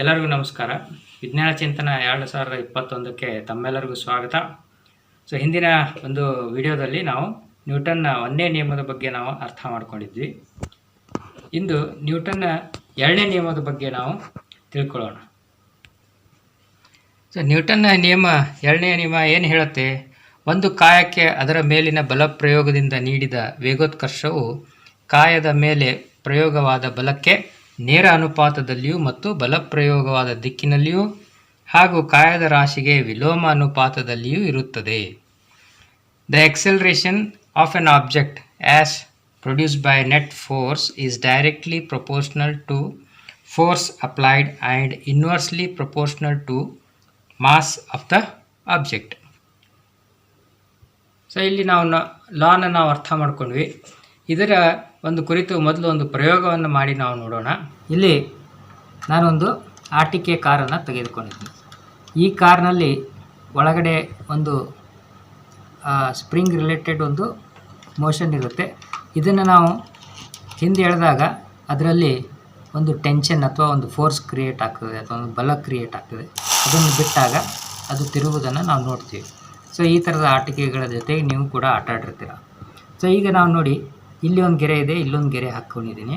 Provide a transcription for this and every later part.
ಎಲ್ಲರಿಗೂ ನಮಸ್ಕಾರ. ವಿಜ್ಞಾನ ಚಿಂತನ 2021ಕ್ಕೆ ತಮ್ಮೆಲ್ಲರಿಗೂ ಸ್ವಾಗತ. ಹಿಂದಿನ ಒಂದು ವಿಡಿಯೋದಲ್ಲಿ ನಾವು ನ್ಯೂಟನ್ನ 1ನೇ ನಿಯಮದ ಬಗ್ಗೆ ನಾವು ಅರ್ಥ ಮಾಡ್ಕೊಂಡಿದ್ವಿ. ಇಂದು ನ್ಯೂಟನ್ನ 2ನೇ ನಿಯಮದ ಬಗ್ಗೆ ನಾವು ತಿಳ್ಕೊಳ್ಳೋಣ. ನ್ಯೂಟನ್ನ ನಿಯಮ 2ನೇ ನಿಯಮ ಏನು ಹೇಳುತ್ತೆ? ಒಂದು ಕಾಯಕ್ಕೆ ಅದರ ಮೇಲಿನ ಬಲಪ್ರಯೋಗದಿಂದ ನೀಡಿದ ವೇಗೋತ್ಕರ್ಷವು ಕಾಯದ ಮೇಲೆ ಪ್ರಯೋಗವಾದ ಬಲಕ್ಕೆ ನೇರ ಅನುಪಾತದಲ್ಲಿಯೂ ಮತ್ತು ಬಲಪ್ರಯೋಗವಾದ ದಿಕ್ಕಿನಲ್ಲಿಯೂ ಹಾಗೂ ಕಾಯದ ರಾಶಿಗೆ ವಿಲೋಮ ಅನುಪಾತದಲ್ಲಿಯೂ ಇರುತ್ತದೆ. The acceleration of an object as produced by net force is directly proportional to force applied and inversely proportional to mass of the object. ಇಲ್ಲಿ ನಾವು ಲಾನ ನಾವು ಅರ್ಥ ಮಾಡ್ಕೊಂಡ್ವಿ. ಇದರ ಒಂದು ಕುರಿತು ಮೊದಲು ಒಂದು ಪ್ರಯೋಗವನ್ನು ಮಾಡಿ ನಾವು ನೋಡೋಣ. ಇಲ್ಲಿ ನಾನೊಂದು ಆಟಿಕೆ ಕಾರನ್ನು ತೆಗೆದುಕೊಂಡಿದ್ದೀನಿ. ಈ ಕಾರ್ನಲ್ಲಿ ಒಳಗಡೆ ಒಂದು ಸ್ಪ್ರಿಂಗ್ ರಿಲೇಟೆಡ್ ಒಂದು ಮೋಷನ್ ಇರುತ್ತೆ. ಇದನ್ನು ನಾವು ಹಿಂದೆ ಎಳೆದಾಗ ಅದರಲ್ಲಿ ಒಂದು ಟೆನ್ಷನ್ ಅಥವಾ ಒಂದು ಫೋರ್ಸ್ ಕ್ರಿಯೇಟ್ ಆಗ್ತದೆ ಅಥವಾ ಒಂದು ಬಲ ಕ್ರಿಯೇಟ್ ಆಗ್ತದೆ. ಅದನ್ನು ಬಿಟ್ಟಾಗ ಅದು ತಿರುಗುವುದನ್ನು ನಾವು ನೋಡ್ತೀವಿ. ಈ ಥರದ ಆಟಿಕೆಗಳ ಜೊತೆಗೆ ನೀವು ಕೂಡ ಆಟ ಆಡಿರ್ತೀರ. ಈಗ ನಾವು ನೋಡಿ, ಇಲ್ಲಿ ಒಂದು ಗೆರೆ ಇದೆ, ಇಲ್ಲೊಂದು ಗೆರೆ ಹಾಕ್ಕೊಂಡಿದ್ದೀನಿ.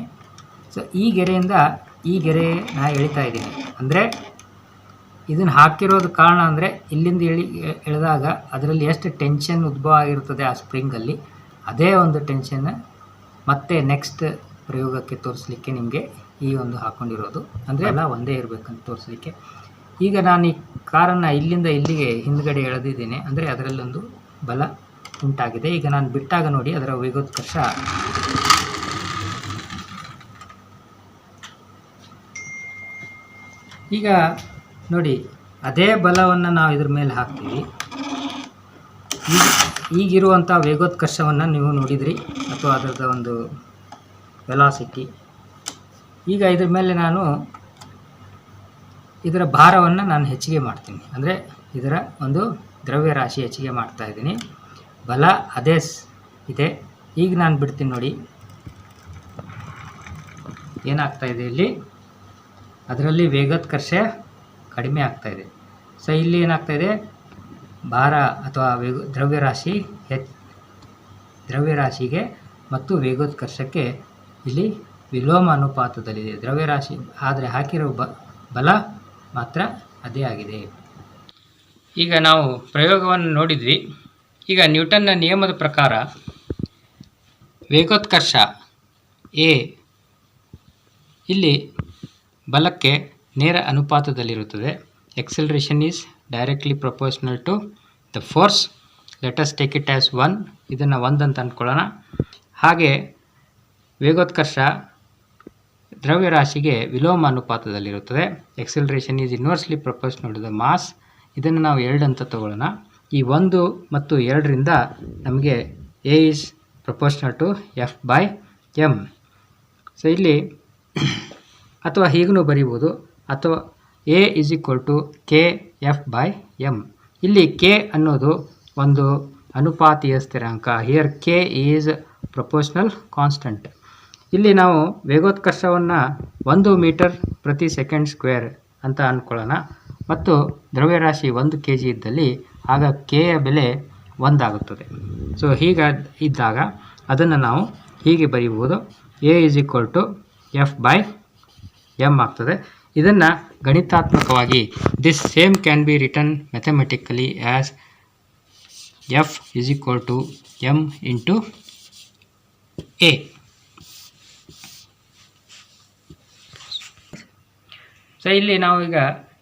ಈ ಗೆರೆಯಿಂದ ಈ ಗೆರೆ ನಾ ಎಳಿತಾ ಇದ್ದೀನಿ. ಅಂದರೆ ಇದನ್ನು ಹಾಕಿರೋದು ಕಾರಣ ಅಂದರೆ ಇಲ್ಲಿಂದ ಎಳೆದಾಗ ಅದರಲ್ಲಿ ಎಷ್ಟು ಟೆನ್ಷನ್ ಉದ್ಭವ ಆಗಿರ್ತದೆ ಆ ಸ್ಪ್ರಿಂಗಲ್ಲಿ, ಅದೇ ಒಂದು ಟೆನ್ಷನ್ ಮತ್ತೆ ನೆಕ್ಸ್ಟ್ ಪ್ರಯೋಗಕ್ಕೆ ತೋರಿಸ್ಲಿಕ್ಕೆ ನಿಮಗೆ ಈ ಒಂದು ಹಾಕ್ಕೊಂಡಿರೋದು. ಅಂದರೆ ಎಲ್ಲ ಒಂದೇ ಇರಬೇಕಂತ ತೋರಿಸ್ಲಿಕ್ಕೆ. ಈಗ ನಾನು ಈ ಕಾರನ್ನು ಇಲ್ಲಿಂದ ಇಲ್ಲಿಗೆ ಹಿಂದ್ಗಡೆ ಎಳೆದಿದ್ದೀನಿ. ಅಂದರೆ ಅದರಲ್ಲೊಂದು ಬಲ ಉಂಟಾಗಿದೆ. ಈಗ ನಾನು ಬಿಟ್ಟಾಗ ನೋಡಿ ಅದರ ವೇಗೋತ್ಕರ್ಷ ಈಗ ನೋಡಿ ಅದೇ ಬಲವನ್ನು ನಾವು ಇದ್ರ ಮೇಲೆ ಹಾಕ್ತೀವಿ. ಈಗಿರುವಂಥ ವೇಗೋತ್ಕರ್ಷವನ್ನು ನೀವು ನೋಡಿದ್ರಿ ಅಥವಾ ಅದರದ ಒಂದು ವೆಲಾಸಿಟಿ. ಈಗ ಇದ್ರ ಮೇಲೆ ನಾನು ಇದರ ಭಾರವನ್ನು ನಾನು ಹೆಚ್ಚಿಗೆ ಮಾಡ್ತೀನಿ. ಅಂದರೆ ಇದರ ಒಂದು ದ್ರವ್ಯರಾಶಿ ಹೆಚ್ಚಿಗೆ ಮಾಡ್ತಾ ಇದ್ದೀನಿ. ಬಲ ಅದೇ ಇದೆ. ಈಗ ನಾನು ಬಿಡ್ತೀನಿ ನೋಡಿ ಏನಾಗ್ತಾಯಿದೆ, ಇಲ್ಲಿ ಅದರಲ್ಲಿ ವೇಗೋತ್ಕರ್ಷ ಕಡಿಮೆ ಆಗ್ತಾಯಿದೆ. ಇಲ್ಲಿ ಏನಾಗ್ತಾಯಿದೆ, ಭಾರ ಅಥವಾ ದ್ರವ್ಯರಾಶಿಗೆ ಮತ್ತು ವೇಗೋತ್ಕರ್ಷಕ್ಕೆ ಇಲ್ಲಿ ವಿಲೋಮ ಅನುಪಾತದಲ್ಲಿದೆ. ದ್ರವ್ಯರಾಶಿ ಆದರೆ ಹಾಕಿರೋ ಬಲ ಮಾತ್ರ ಅದೇ ಆಗಿದೆ. ಈಗ ನಾವು ಪ್ರಯೋಗವನ್ನು ನೋಡಿದ್ವಿ. ಈಗ ನ್ಯೂಟನ್ನ ನಿಯಮದ ಪ್ರಕಾರ ವೇಗೋತ್ಕರ್ಷ ಎ ಇಲ್ಲಿ ಬಲಕ್ಕೆ ನೇರ ಅನುಪಾತದಲ್ಲಿರುತ್ತದೆ. Acceleration is directly proportional to the force. Let us take it as 1. ಇದನ್ನು 1 ಅಂತ ಅಂದ್ಕೊಳ್ಳೋಣ. ಹಾಗೆ ವೇಗೋತ್ಕರ್ಷ ದ್ರವ್ಯರಾಶಿಗೆ ವಿಲೋಮ ಅನುಪಾತದಲ್ಲಿರುತ್ತದೆ. Acceleration is inversely proportional to the mass. ಇದನ್ನು ನಾವು 2 ಅಂತ ತಗೊಳ್ಳೋಣ. ಈ 1 ಮತ್ತು 2ರಿಂದ ನಮಗೆ A is proportional to F/m. ಇಲ್ಲಿ ಅಥವಾ ಹೀಗೂ ಬರೀಬೋದು, ಅಥವಾ A is equal to KF/m. ಇಲ್ಲಿ ಕೆ ಅನ್ನೋದು ಒಂದು ಅನುಪಾತೀಯ ಸ್ಥಿರಾಂಕ. Here K is proportional constant. ಇಲ್ಲಿ ನಾವು ವೇಗೋತ್ಕರ್ಷವನ್ನು 1 ಮೀಟರ್ ಪ್ರತಿ ಸೆಕೆಂಡ್ ಸ್ಕ್ವೇರ್ ಅಂತ ಅಂದ್ಕೊಳ್ಳೋಣ. ಮತ್ತು ದ್ರವ್ಯರಾಶಿ 1 kg ಇದ್ದಲ್ಲಿ ಆಗ ಕೆಯ ಬೆಲೆ 1 ಆಗುತ್ತದೆ. ಹೀಗೆ ಇದ್ದಾಗ ಅದನ್ನು ನಾವು ಹೀಗೆ ಬರೀಬೋದು, a is equal to F/m ಆಗ್ತದೆ. ಇದನ್ನು ಗಣಿತಾತ್ಮಕವಾಗಿ this same can be written mathematically as F is equal to m into a. ಇಲ್ಲಿ ನಾವೀಗ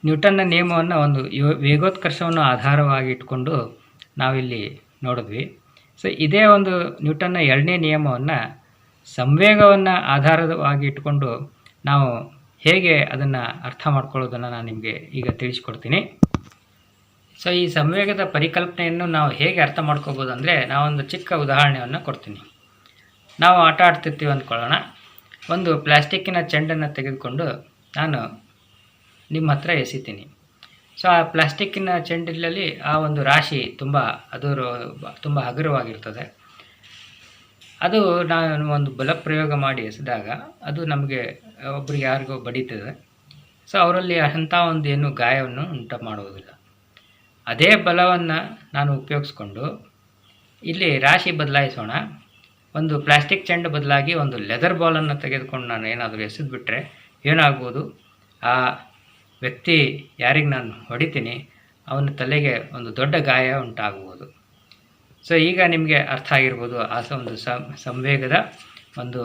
ನ್ಯೂಟನ್ನ ನಿಯಮವನ್ನು ಒಂದು ವೇಗೋತ್ಕರ್ಷವನ್ನು ಆಧಾರವಾಗಿ ಇಟ್ಕೊಂಡು ನಾವಿಲ್ಲಿ ನೋಡಿದ್ವಿ. ಇದೇ ಒಂದು ನ್ಯೂಟನ್ನ 2ನೇ ನಿಯಮವನ್ನು ಸಂವೇಗವನ್ನು ಆಧಾರವಾಗಿ ಇಟ್ಕೊಂಡು ನಾವು ಹೇಗೆ ಅದನ್ನು ಅರ್ಥ ಮಾಡ್ಕೊಳ್ಳೋದನ್ನು ನಾನು ನಿಮಗೆ ಈಗ ತಿಳಿಸ್ಕೊಡ್ತೀನಿ. ಈ ಸಂವೇಗದ ಪರಿಕಲ್ಪನೆಯನ್ನು ನಾವು ಹೇಗೆ ಅರ್ಥ ಮಾಡ್ಕೋಬೋದು ಅಂದರೆ, ನಾವೊಂದು ಚಿಕ್ಕ ಉದಾಹರಣೆಯನ್ನು ಕೊಡ್ತೀನಿ. ನಾವು ಆಟ ಆಡ್ತಿರ್ತೀವಿ ಅಂದ್ಕೊಳ್ಳೋಣ. ಒಂದು ಪ್ಲಾಸ್ಟಿಕ್ಕಿನ ಚೆಂಡನ್ನು ತೆಗೆದುಕೊಂಡು ನಾನು ನಿಮ್ಮ ಹತ್ರ ಎಸಿತೀನಿ. ಆ ಪ್ಲಾಸ್ಟಿಕ್ಕಿನ ಚೆಂಡಲ್ಲಿ ಆ ಒಂದು ರಾಶಿ ತುಂಬ ಹಗುರವಾಗಿರ್ತದೆ. ಅದು ನಾನು ಒಂದು ಬಲ ಪ್ರಯೋಗ ಮಾಡಿ ಎಸೆದಾಗ ಅದು ನಮಗೆ ಒಬ್ಬರಿಗೆ ಯಾರಿಗೋ ಬಡಿತದೆ. ಸೊ ಅವರಲ್ಲಿ ಅಂಥ ಒಂದು ಏನು ಗಾಯವನ್ನು ಉಂಟು ಮಾಡುವುದಿಲ್ಲ. ಅದೇ ಬಲವನ್ನು ನಾನು ಉಪಯೋಗಿಸ್ಕೊಂಡು ಇಲ್ಲಿ ರಾಶಿ ಬದಲಾಯಿಸೋಣ. ಒಂದು ಪ್ಲಾಸ್ಟಿಕ್ ಚೆಂಡು ಬದಲಾಗಿ ಒಂದು ಲೆದರ್ ಬಾಲನ್ನು ತೆಗೆದುಕೊಂಡು ನಾನು ಏನಾದರೂ ಎಸೆದುಬಿಟ್ರೆ ಏನಾಗ್ಬೋದು, ಆ ವ್ಯಕ್ತಿ ಯಾರಿಗೆ ನಾನು ಹೊಡಿತೀನಿ ಅವನ ತಲೆಗೆ ಒಂದು ದೊಡ್ಡ ಗಾಯ ಉಂಟಾಗ್ಬೋದು. ಸೊ ಈಗ ನಿಮಗೆ ಅರ್ಥ ಆಗಿರ್ಬೋದು ಆ ಒಂದು ಸಂವೇಗದ ಒಂದು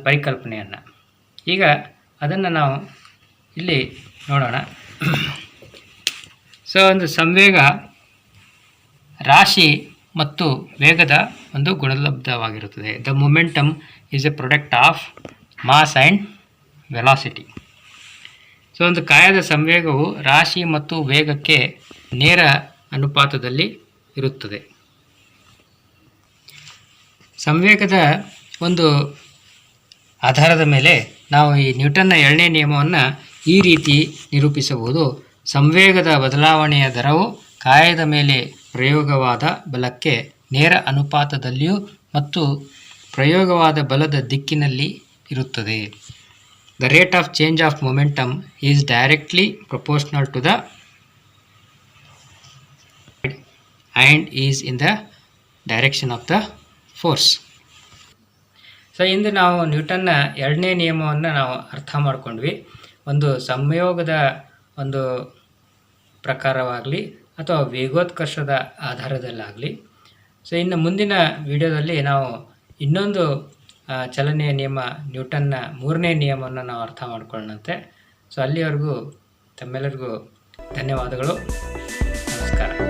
ಪರಿಕಲ್ಪನೆಯನ್ನು. ಈಗ ಅದನ್ನು ನಾವು ಇಲ್ಲಿ ನೋಡೋಣ. ಸೊ ಒಂದು ಸಂವೇಗ ರಾಶಿ ಮತ್ತು ವೇಗದ ಒಂದು ಗುಣಲಬ್ಧವಾಗಿರುತ್ತದೆ. The momentum is a product of mass and velocity. So ಒಂದು ಕಾಯದ ಸಂವೇಗವು ರಾಶಿ ಮತ್ತು ವೇಗಕ್ಕೆ ನೇರ ಅನುಪಾತದಲ್ಲಿ ಇರುತ್ತದೆ. ಸಂವೇಗದ ಒಂದು ಆಧಾರದ ಮೇಲೆ ನಾವು ಈ ನ್ಯೂಟನ್ನ 2ನೇ ನಿಯಮವನ್ನು ಈ ರೀತಿ ನಿರೂಪಿಸಬಹುದು. ಸಂವೇಗದ ಬದಲಾವಣೆಯ ದರವು ಕಾಯದ ಮೇಲೆ ಪ್ರಯೋಗವಾದ ಬಲಕ್ಕೆ ನೇರ ಅನುಪಾತದಲ್ಲಿಯೂ ಮತ್ತು ಪ್ರಯೋಗವಾದ ಬಲದ ದಿಕ್ಕಿನಲ್ಲಿ ಇರುತ್ತದೆ. The rate of change of momentum is directly proportional to the and is in the direction of the force. So ಇಂದು ನಾವು ನ್ಯೂಟನ್ನ 2ನೇ ನಿಯಮವನ್ನು ನಾವು ಅರ್ಥ ಮಾಡ್ಕೊಂಡ್ವಿ. ಒಂದು ಸಂಯೋಗದ ಒಂದು ಪ್ರಕಾರವಾಗಲಿ ಅಥವಾ ವೇಗೋತ್ಕರ್ಷದ ಆಧಾರದಲ್ಲಾಗಲಿ. ಸೊ ಇನ್ನು ಮುಂದಿನ ವಿಡಿಯೋದಲ್ಲಿ ನಾವು ಇನ್ನೊಂದು ಚಲನೆಯ ನಿಯಮ ನ್ಯೂಟನ್ನ 3ನೇ ನಿಯಮವನ್ನು ನಾವು ಅರ್ಥ ಮಾಡ್ಕೊಳ್ಳೋಣಂತೆ. ಸೊ ಅಲ್ಲಿವರೆಗೂ ತಮ್ಮೆಲ್ಲರಿಗೂ ಧನ್ಯವಾದಗಳು. ನಮಸ್ಕಾರ.